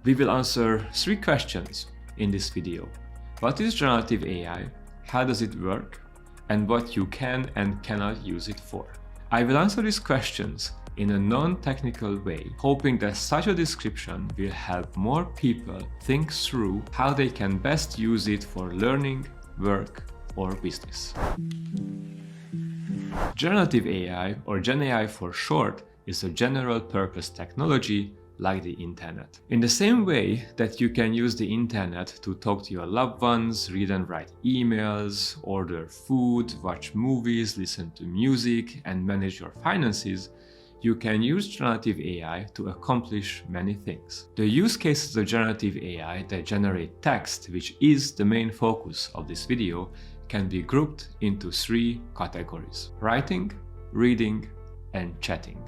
We will answer 3 questions in this video. What is generative AI? How does it work? And what you can and cannot use it for. I will answer these questions in a non-technical way, hoping that such a description will help more people think through how they can best use it for learning, work, or business. Generative AI, or Gen AI for short, is a general-purpose technology like the internet. In the same way that you can use the internet to talk to your loved ones, read and write emails, order food, watch movies, listen to music, and manage your finances, you can use generative AI to accomplish many things. The use cases of generative AI that generate text, which is the main focus of this video, can be grouped into 3 categories: writing, reading, and chatting.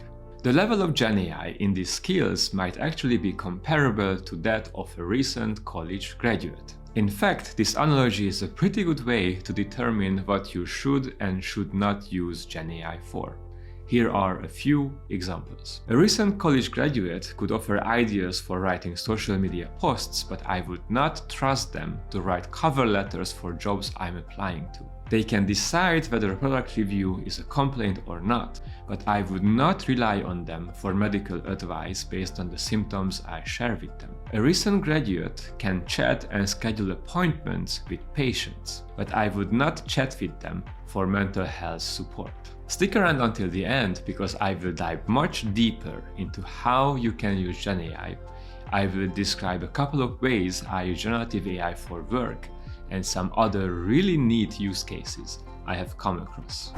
The level of Gen AI in these skills might actually be comparable to that of a recent college graduate. In fact, this analogy is a pretty good way to determine what you should and should not use Gen AI for. Here are a few examples. A recent college graduate could offer ideas for writing social media posts, but I would not trust them to write cover letters for jobs I'm applying to. They can decide whether a product review is a complaint or not, but I would not rely on them for medical advice based on the symptoms I share with them. A recent graduate can chat and schedule appointments with patients, but I would not chat with them for mental health support. Stick around until the end because I will dive much deeper into how you can use Gen AI. I will describe a couple of ways I use generative AI for work and some other really neat use cases I have come across.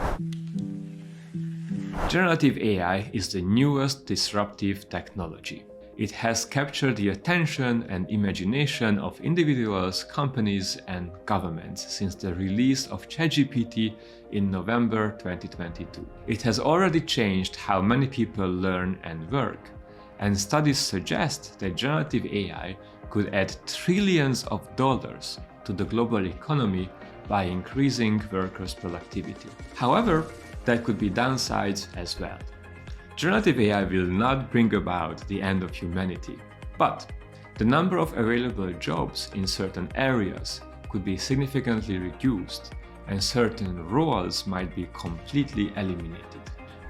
Generative AI is the newest disruptive technology. It has captured the attention and imagination of individuals, companies, and governments since the release of ChatGPT in November 2022. It has already changed how many people learn and work, and studies suggest that generative AI could add trillions of dollars to the global economy by increasing workers' productivity. However, there could be downsides as well. Generative AI will not bring about the end of humanity, but the number of available jobs in certain areas could be significantly reduced, and certain roles might be completely eliminated.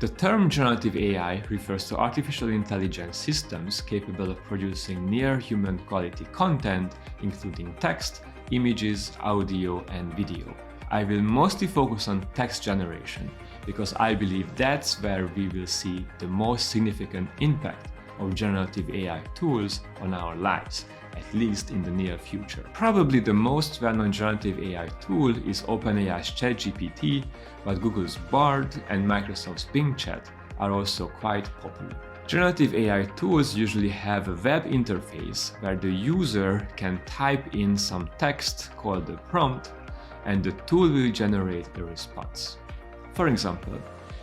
The term generative AI refers to artificial intelligence systems capable of producing near-human quality content, including text, images, audio, and video. I will mostly focus on text generation because I believe that's where we will see the most significant impact of generative AI tools on our lives, at least in the near future. Probably the most well-known generative AI tool is OpenAI's ChatGPT, but Google's Bard and Microsoft's Bing Chat are also quite popular. Generative AI tools usually have a web interface where the user can type in some text called a prompt, and the tool will generate a response. For example,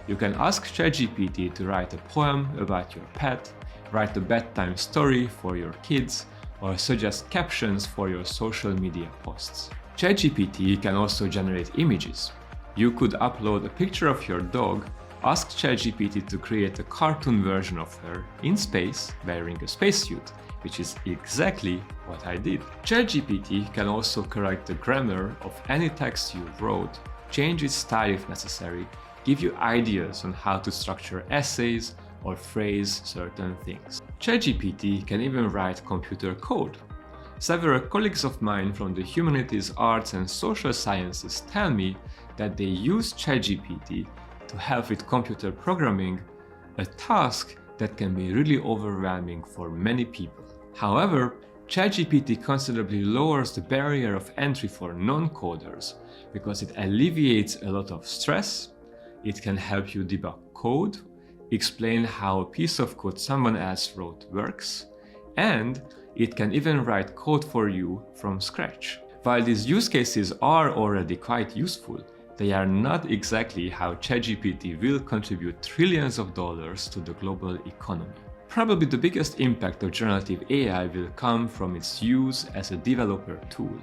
you can ask ChatGPT to write a poem about your pet, write a bedtime story for your kids, or suggest captions for your social media posts. ChatGPT can also generate images. You could upload a picture of your dog, ask ChatGPT to create a cartoon version of her in space wearing a spacesuit, which is exactly what I did. ChatGPT can also correct the grammar of any text you wrote, change its style if necessary, give you ideas on how to structure essays or phrase certain things. ChatGPT can even write computer code. Several colleagues of mine from the humanities, arts, and social sciences tell me that they use ChatGPT to help with computer programming, a task that can be really overwhelming for many people. However, ChatGPT considerably lowers the barrier of entry for non-coders because it alleviates a lot of stress. It can help you debug code, explain how a piece of code someone else wrote works, and it can even write code for you from scratch. While these use cases are already quite useful, they are not exactly how ChatGPT will contribute trillions of dollars to the global economy. Probably the biggest impact of generative AI will come from its use as a developer tool.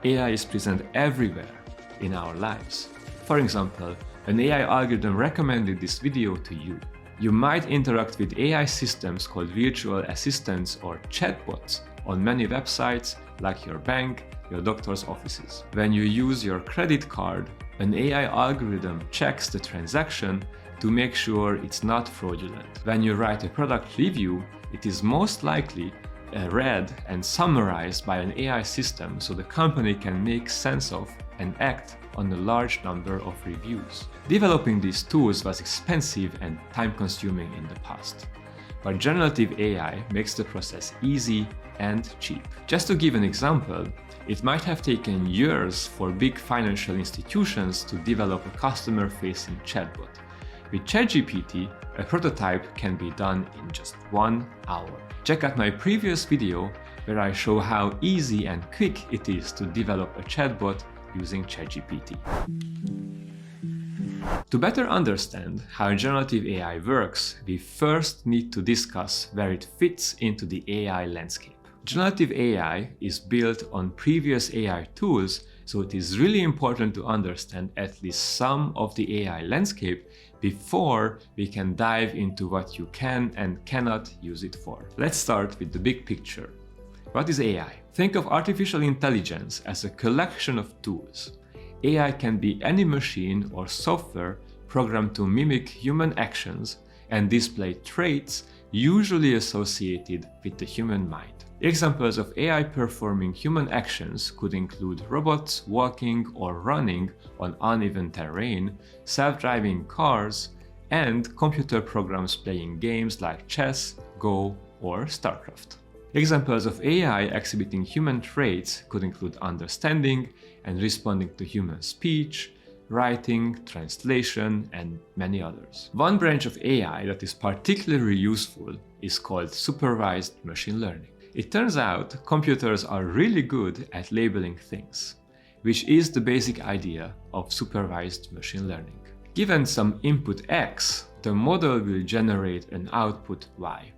AI is present everywhere in our lives. For example, an AI algorithm recommended this video to you. You might interact with AI systems called virtual assistants or chatbots on many websites like your bank, your doctor's offices. When you use your credit card, an AI algorithm checks the transaction to make sure it's not fraudulent. When you write a product review, it is most likely read and summarized by an AI system so the company can make sense of and act on a large number of reviews. Developing these tools was expensive and time-consuming in the past, but generative AI makes the process easy and cheap. Just to give an example, it might have taken years for big financial institutions to develop a customer-facing chatbot. With ChatGPT, a prototype can be done in just 1 hour. Check out my previous video where I show how easy and quick it is to develop a chatbot using ChatGPT. To better understand how generative AI works, we first need to discuss where it fits into the AI landscape. Generative AI is built on previous AI tools, so it is really important to understand at least some of the AI landscape before we can dive into what you can and cannot use it for. Let's start with the big picture. What is AI? Think of artificial intelligence as a collection of tools. AI can be any machine or software programmed to mimic human actions and display traits usually associated with the human mind. Examples of AI performing human actions could include robots walking or running on uneven terrain, self-driving cars, and computer programs playing games like chess, Go, or StarCraft. Examples of AI exhibiting human traits could include understanding and responding to human speech, writing, translation, and many others. One branch of AI that is particularly useful is called supervised machine learning. It turns out computers are really good at labeling things, which is the basic idea of supervised machine learning. Given some input X, the model will generate an output Y.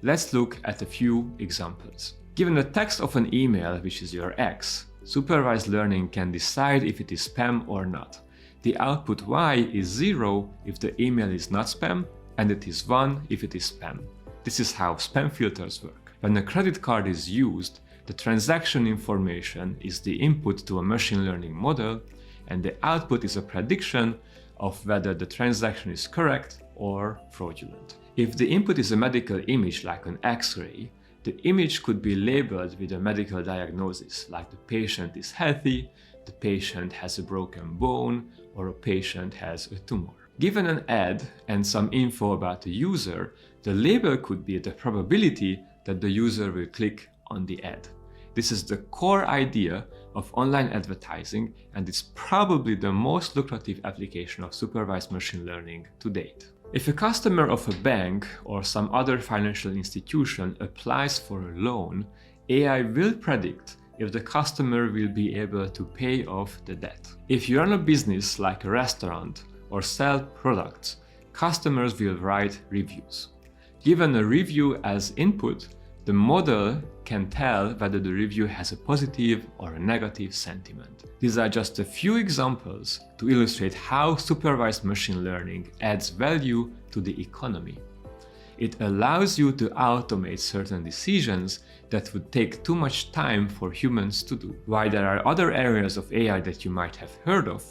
Let's look at a few examples. Given the text of an email, which is your X, supervised learning can decide if it is spam or not. The output Y is 0 if the email is not spam, and it is 1 if it is spam. This is how spam filters work. When a credit card is used, the transaction information is the input to a machine learning model, and the output is a prediction of whether the transaction is correct or fraudulent. If the input is a medical image like an X-ray, the image could be labeled with a medical diagnosis like the patient is healthy, the patient has a broken bone, or a patient has a tumor. Given an ad and some info about the user, the label could be the probability that the user will click on the ad. This is the core idea of online advertising, and it's probably the most lucrative application of supervised machine learning to date. If a customer of a bank or some other financial institution applies for a loan, AI will predict if the customer will be able to pay off the debt. If you run a business like a restaurant or sell products, customers will write reviews. Given a review as input, the model can tell whether the review has a positive or a negative sentiment. These are just a few examples to illustrate how supervised machine learning adds value to the economy. It allows you to automate certain decisions that would take too much time for humans to do. While there are other areas of AI that you might have heard of,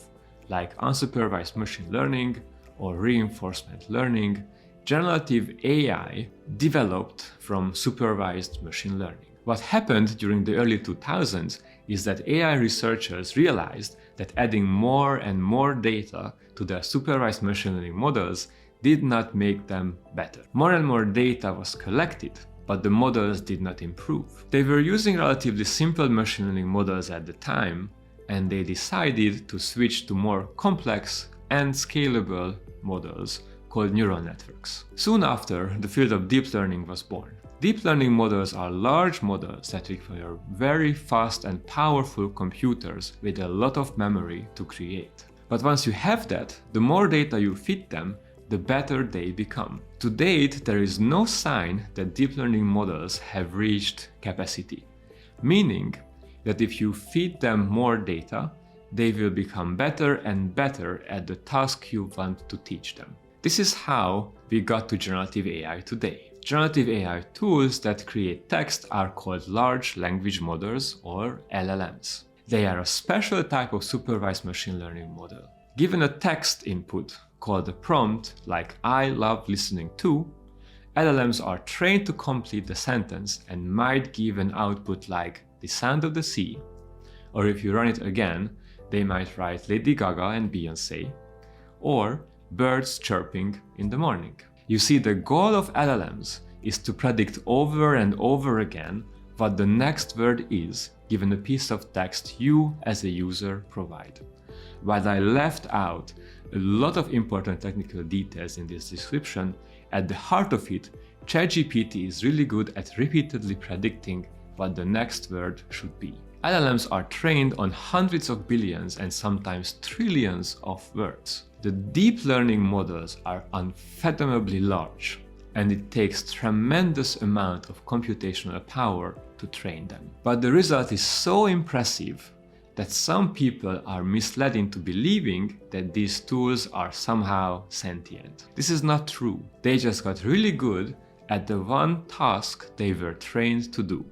like unsupervised machine learning or reinforcement learning, generative AI developed from supervised machine learning. What happened during the early 2000s is that AI researchers realized that adding more and more data to their supervised machine learning models did not make them better. More and more data was collected, but the models did not improve. They were using relatively simple machine learning models at the time, and they decided to switch to more complex and scalable models called neural networks. Soon after, the field of deep learning was born. Deep learning models are large models that require very fast and powerful computers with a lot of memory to create. But once you have that, the more data you feed them, the better they become. To date, there is no sign that deep learning models have reached capacity, meaning that if you feed them more data, they will become better and better at the task you want to teach them. This is how we got to generative AI today. Generative AI tools that create text are called large language models, or LLMs. They are a special type of supervised machine learning model. Given a text input called a prompt, like "I love listening to," LLMs are trained to complete the sentence and might give an output like "the sound of the sea," or if you run it again, they might write "Lady Gaga and Beyoncé," or "birds chirping in the morning." You see, the goal of LLMs is to predict over and over again what the next word is given a piece of text you as a user provide. While I left out a lot of important technical details in this description, at the heart of it, ChatGPT is really good at repeatedly predicting what the next word should be. LLMs are trained on hundreds of billions and sometimes trillions of words. The deep learning models are unfathomably large, and it takes tremendous amount of computational power to train them. But the result is so impressive that some people are misled into believing that these tools are somehow sentient. This is not true. They just got really good at the one task they were trained to do: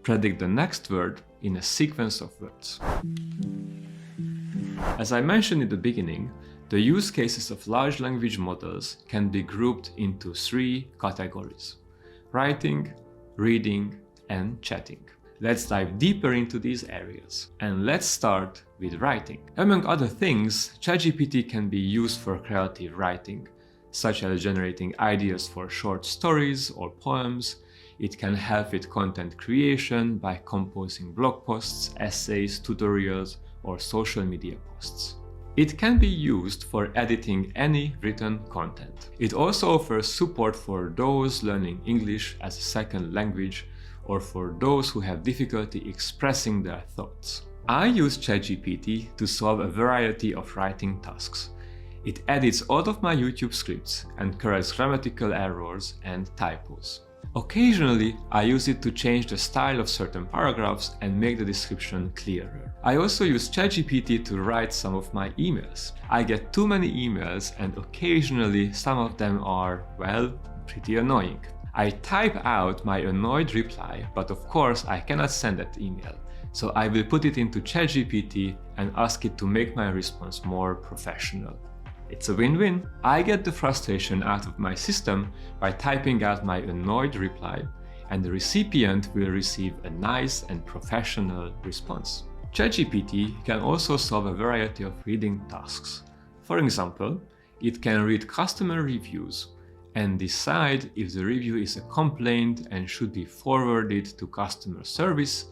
predict the next word in a sequence of words. As I mentioned in the beginning, the use cases of large language models can be grouped into 3 categories: writing, reading, and chatting. Let's dive deeper into these areas. And let's start with writing. Among other things, ChatGPT can be used for creative writing, such as generating ideas for short stories or poems. It can help with content creation by composing blog posts, essays, tutorials, or social media posts. It can be used for editing any written content. It also offers support for those learning English as a second language, or for those who have difficulty expressing their thoughts. I use ChatGPT to solve a variety of writing tasks. It edits all of my YouTube scripts and corrects grammatical errors and typos. Occasionally, I use it to change the style of certain paragraphs and make the description clearer. I also use ChatGPT to write some of my emails. I get too many emails, and occasionally some of them are, well, pretty annoying. I type out my annoyed reply, but of course I cannot send that email. So I will put it into ChatGPT and ask it to make my response more professional. It's a win-win. I get the frustration out of my system by typing out my annoyed reply, and the recipient will receive a nice and professional response. ChatGPT can also solve a variety of reading tasks. For example, it can read customer reviews and decide if the review is a complaint and should be forwarded to customer service,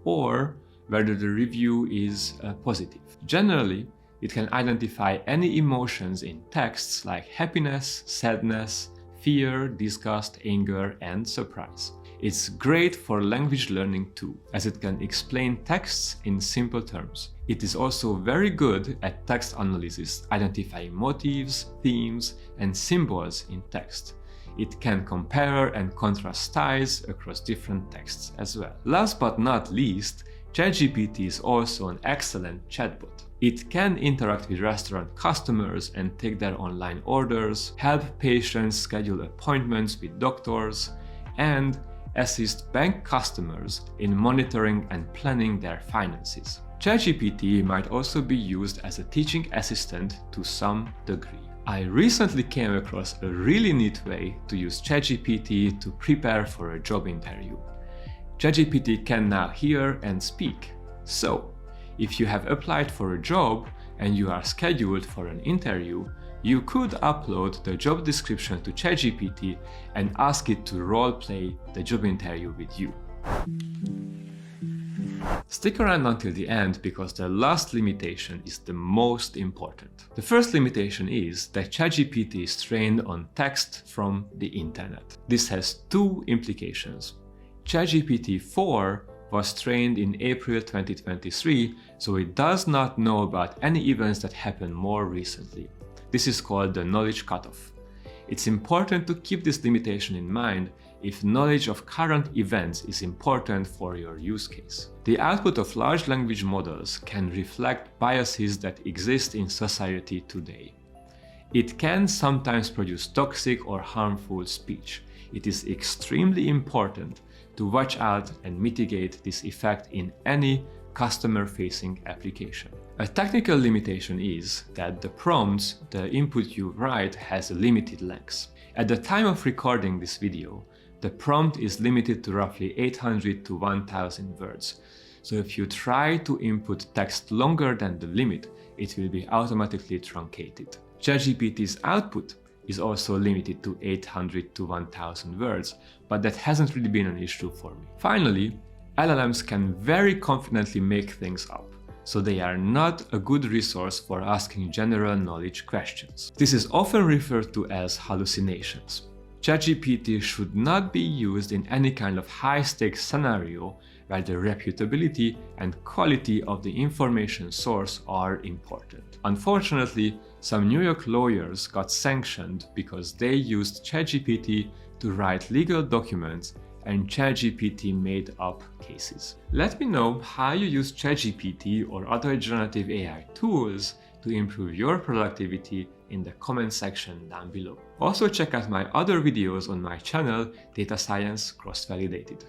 or whether the review is positive. Generally, it can identify any emotions in texts like happiness, sadness, fear, disgust, anger, and surprise. It's great for language learning too, as it can explain texts in simple terms. It is also very good at text analysis, identifying motifs, themes, and symbols in text. It can compare and contrast styles across different texts as well. Last but not least, ChatGPT is also an excellent chatbot. It can interact with restaurant customers and take their online orders, help patients schedule appointments with doctors, and assist bank customers in monitoring and planning their finances. ChatGPT might also be used as a teaching assistant to some degree. I recently came across a really neat way to use ChatGPT to prepare for a job interview. ChatGPT can now hear and speak. So, if you have applied for a job and you are scheduled for an interview, you could upload the job description to ChatGPT and ask it to role-play the job interview with you. Stick around until the end, because the last limitation is the most important. The first limitation is that ChatGPT is trained on text from the internet. This has 2 implications. ChatGPT 4 was trained in April 2023, so it does not know about any events that happened more recently. This is called the knowledge cutoff. It's important to keep this limitation in mind if knowledge of current events is important for your use case. The output of large language models can reflect biases that exist in society today. It can sometimes produce toxic or harmful speech. It is extremely important to watch out and mitigate this effect in any customer-facing application. A technical limitation is that the prompts, the input you write, has a limited length. At the time of recording this video, the prompt is limited to roughly 800 to 1000 words. So if you try to input text longer than the limit, it will be automatically truncated. ChatGPT's output is also limited to 800 to 1000 words, but that hasn't really been an issue for me. Finally, LLMs can very confidently make things up, so they are not a good resource for asking general knowledge questions. This is often referred to as hallucinations. ChatGPT should not be used in any kind of high-stakes scenario where the reputability and quality of the information source are important. Unfortunately, some New York lawyers got sanctioned because they used ChatGPT to write legal documents and ChatGPT made up cases. Let me know how you use ChatGPT or other generative AI tools to improve your productivity in the comment section down below. Also check out my other videos on my channel, Data Science Cross-Validated.